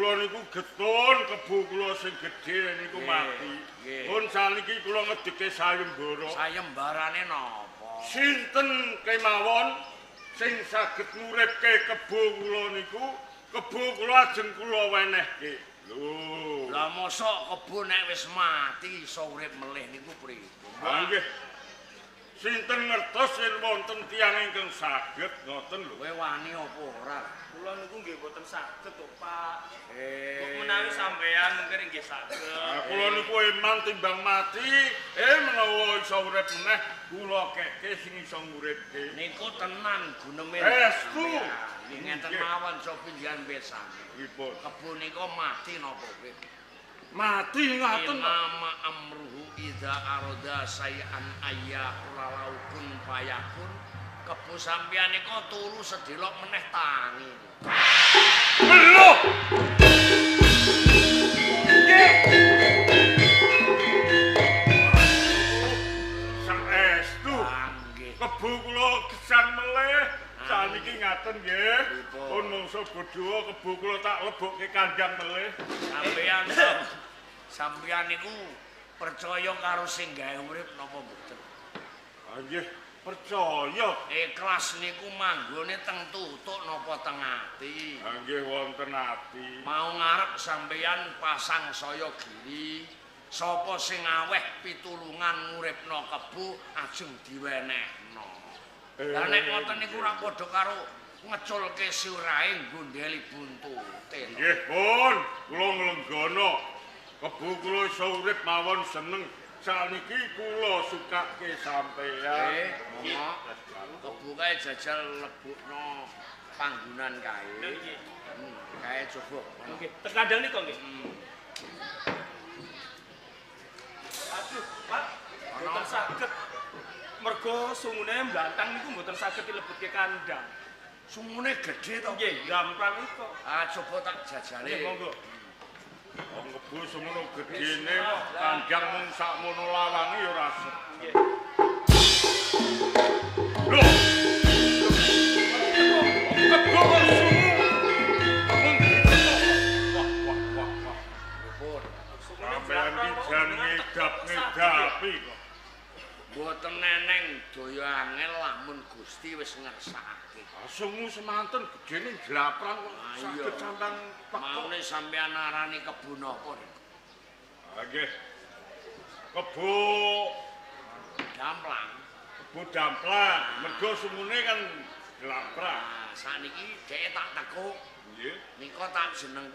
kula niku getun kebo kula sing gedhe niku mati. Pun saniki kula ngedeke sayembara. Sayembarane napa? Sinten kemawon sing saged nguripke kebo kula niku, kebo kula ajeng kula wenehke. Lho. Lah mosok kebo nek wis mati iso urip melih niku pripun? Nggih. Sinten ngertos yen wonten tiyang ingkang saged ngoten lho. Kowe wani apa ora? Kula niku nggih boten saged kok, Pak. Kok menawi sampean mungkin nggih saged. Kula niku iman timbang mati, menawa iso urip meneh kula keke sing iso nguripke. Niku tenan guneme. Estu. Ngenten mawon sopindihan besan. Pripun? Kebo niku mati napa kowe? Mati ngaten. Mama amruhu idza arada sayan ayyaqulaukun fayakun. Kebo sampeyan niku turu sedelok meneh tangi. Belum. Saestu. Kebo kula gesang melih. Saniki ngaten nggih. Pun mangsa bodho kebo kula tak lebokke kandhang melih. Sampeyan niku percaya karo sing gawe urip napa mboten? Nggih, percaya. Ikhlas niku manggone teng tutuk napa teng ati? Nggih wonten ati. Mau ngarep sampeyan pasang saya giri. Sapa sing aweh pitulungan nguripno kebo ajeng diwenehno. Lah nek ngoten niku ora padha karo ngeculke sirahe nggondheli buntute. Nggih, pun kula nglenggono. Kebo kula iso urip mawon seneng. Saniki kula sukake sampeyan. Monggo. Kebo kae jajal lebokno panggonan kae. Nggih. Kae coba. Nggih, terkadang niku nggih. Aduh, Pak. Mboten saged. Mergo sungune mblantang niku mboten saged dilebetke kandang. Sungune gedhe to. Nggih, gampang iku. Ah, coba tak jajale. Nggih, monggo. Wong kebo semono gedene kandhang mung sakmono lawange ya ora sep. Nggih. Lho. Kebo wah. Pripun? Sampeyan dijan ngedap-ngedapi kok. Mboten neneng daya angel lamun Gusti wis ngersakake. Sungu semanten gedene jlaprang kok saged sampeyan Maune sampeyan arani kebo napa niku? Nggih. Kebo Damplang. kebo damplang. Mergo sungune kan jlaprang. Nah, sakniki dhek tak tekuk. Nggih. Nika tak jenengke